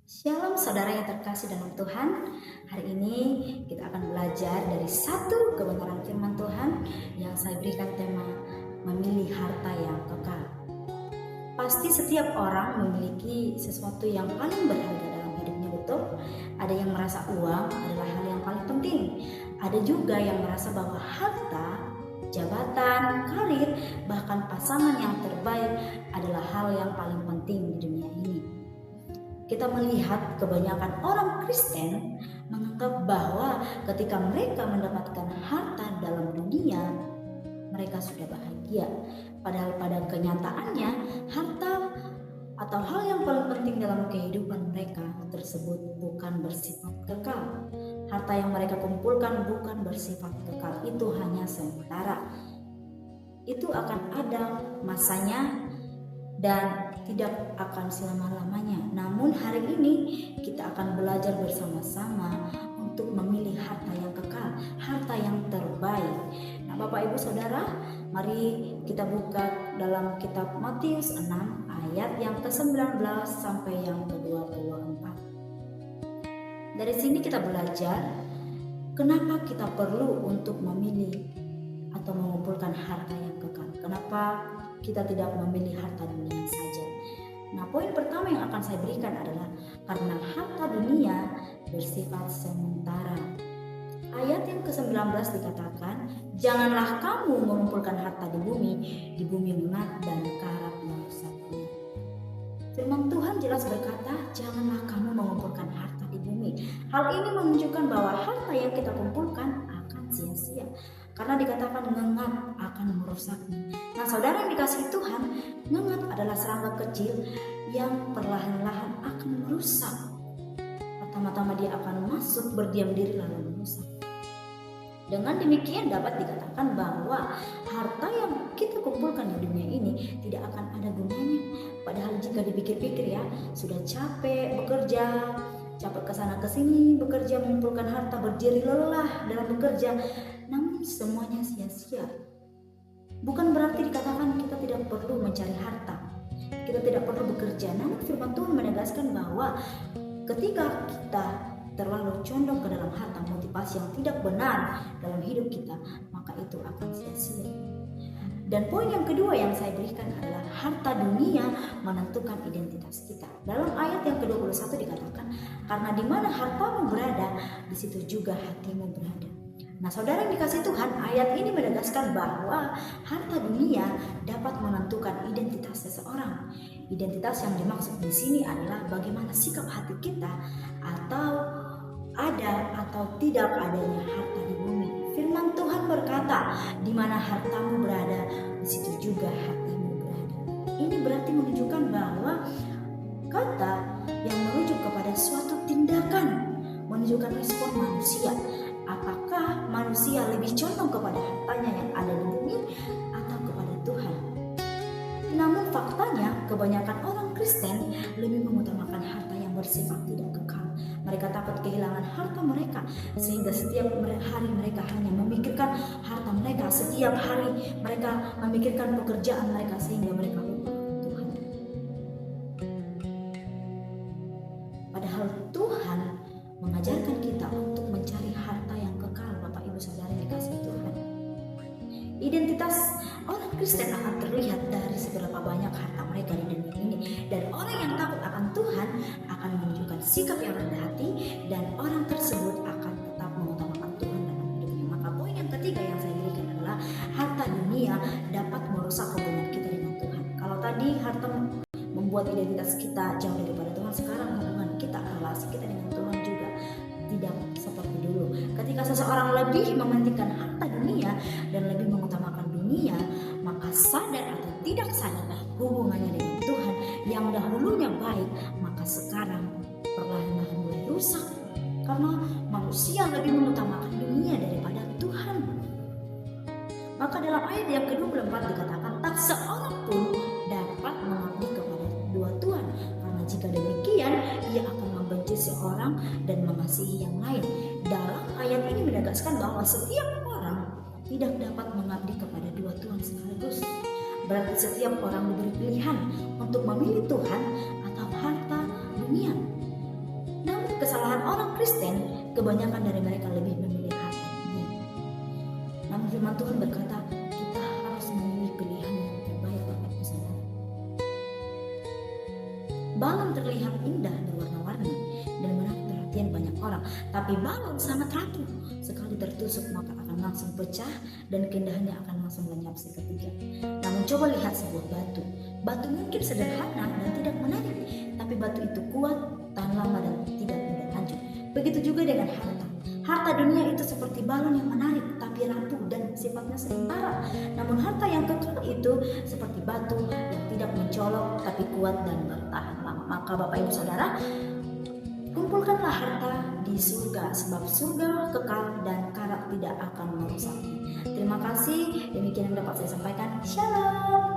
Shalom saudara yang terkasih dalam Tuhan. Hari ini kita akan belajar dari satu kebenaran firman Tuhan yang saya berikan tema memilih harta yang kekal. Pasti setiap orang memiliki sesuatu yang paling berharga dalam hidupnya, betul? Ada yang merasa uang adalah hal yang paling penting. Ada juga yang merasa bahwa harta, jabatan, karir, bahkan pasangan yang terbaik adalah hal yang paling penting di dunia ini. Kita melihat kebanyakan orang Kristen menganggap bahwa ketika mereka mendapatkan harta dalam dunia, mereka sudah bahagia. Padahal pada kenyataannya, harta atau hal yang paling penting dalam kehidupan mereka tersebut bukan bersifat kekal. Harta yang mereka kumpulkan bukan bersifat kekal, itu hanya sementara. Itu akan ada masanya dan tidak akan selama-lamanya. Namun hari ini kita akan belajar bersama-sama untuk memilih harta yang kekal, harta yang terbaik. Nah, Bapak Ibu Saudara, mari kita buka dalam kitab Matius 6 ayat yang ke-19 sampai yang ke-24. Dari sini kita belajar kenapa kita perlu untuk memilih atau mengumpulkan harta yang kekal. Kenapa kita tidak memilih harta dunia saja? Nah, poin pertama yang akan saya berikan adalah karena harta dunia bersifat sementara. Ayat yang ke-19 dikatakan, janganlah kamu mengumpulkan harta di bumi mengat dan karat merusaknya. Firman Tuhan jelas berkata, janganlah kamu mengumpulkan harta di bumi. Hal ini menunjukkan bahwa harta yang kita kumpulkan akan sia-sia. Karena dikatakan ngengat akan merusaknya. Nah, saudara yang dikasihi Tuhan, ngengat adalah serangga kecil yang perlahan-lahan akan merusak. Pertama-tama dia akan masuk berdiam diri lalu merusak. Dengan demikian dapat dikatakan bahwa harta yang kita kumpulkan di dunia ini tidak akan ada gunanya. Padahal jika dipikir-pikir ya, sudah capek bekerja, capek kesana kesini bekerja mengumpulkan harta, berdiri lelah dalam bekerja, namun semuanya sia-sia. Bukan berarti dikatakan kita tidak perlu mencari harta, kita tidak perlu bekerja. Namun firman Tuhan menegaskan bahwa ketika kita terlalu condong ke dalam harta, motivasi yang tidak benar dalam hidup kita, maka itu akan sia-sia. Dan poin yang kedua yang saya berikan adalah harta dunia menentukan identitas kita. Dalam ayat yang ke-21 dikatakan, karena di mana hartamu berada, di situ juga hatimu berada. Nah, saudara yang dikasih Tuhan, ayat ini menegaskan bahwa harta dunia dapat menentukan identitas seseorang. Identitas yang dimaksud di sini adalah bagaimana sikap hati kita atau ada atau tidak adanya harta di bumi. Firman Tuhan berkata, di mana hartamu berada, di situ juga hatimu berada. Ini berarti menunjukkan bahwa kata yang merujuk kepada suatu tindakan, menunjukkan respon manusia. Apakah manusia lebih condong kepada hartanya yang ada di bumi atau kepada Tuhan? Namun faktanya kebanyakan orang Kristen lebih mengutamakan harta yang bersifat tidak kekal. Mereka takut kehilangan harta mereka, sehingga setiap hari mereka hanya memikirkan harta mereka. Setiap hari mereka memikirkan pekerjaan mereka, sehingga mereka lupa Tuhan. Padahal Tuhan mengajarkan kita untuk mencari harta yang kekal. Bapak Ibu Saudara yang dikasihi Tuhan, identitas orang Kristen akan terlihat dari seberapa banyak harta mereka di dunia ini. Dan orang yang takut akan Tuhan akan menunjukkan sikap yang rendah hati, dan orang tersebut akan tetap mengutamakan Tuhan dalam hidupnya. Maka poin yang ketiga yang saya berikan adalah harta dunia dapat merusak hubungan kita dengan Tuhan. Kalau tadi harta membuat identitas kita jauh daripada Tuhan, sekarang hubungan kita, relasi kita dengan Tuhan juga tidak seperti dulu. Ketika seseorang lebih mementingkan harta dunia dan lebih mengutamakan dunia, maka sadar atau tidak sadar hubungannya dengan Tuhan yang dahulunya baik, maka sekarang perlahan-lahan mulai rusak karena manusia lebih mengutamakan dunia daripada Tuhan. Maka dalam ayat yang ke-24 dikatakan, tak seorang pun dapat mengabdi kepada dua Tuhan, karena jika demikian ia akan membenci seorang dan mengasihi yang lain. Dalam ayat ini menegaskan bahwa setiap orang tidak dapat mengabdi kepada dua Tuhan sekaligus. Berarti setiap orang diberi pilihan untuk memilih Tuhan atau harta dunia. kesalahan orang Kristen, kebanyakan dari mereka lebih memilih harta dunia. Namun firman Tuhan berkata, kita harus memilih pilihan yang terbaik Bapak-Ibu Saudara. Balon terlihat indah dan warna-warni dan menarik perhatian banyak orang, tapi balon sangat rapuh. Sekali tertusuk maka akan langsung pecah dan keindahannya akan langsung lenyap seketika. Namun coba lihat sebuah batu. Batu mungkin sederhana dan tidak menarik, tapi batu itu kuat, tahan lama dan tidak mudah hancur. Begitu juga dengan harta. Harta dunia itu seperti balon yang menarik tapi rapuh dan sifatnya sementara. Namun harta yang kekal itu seperti batu yang tidak mencolok tapi kuat dan bertahan lama. Maka Bapak Ibu Saudara, kumpulkanlah harta di surga, sebab surga kekal dan karat tidak akan merusaknya. Terima kasih, demikian yang dapat saya sampaikan. Shalom.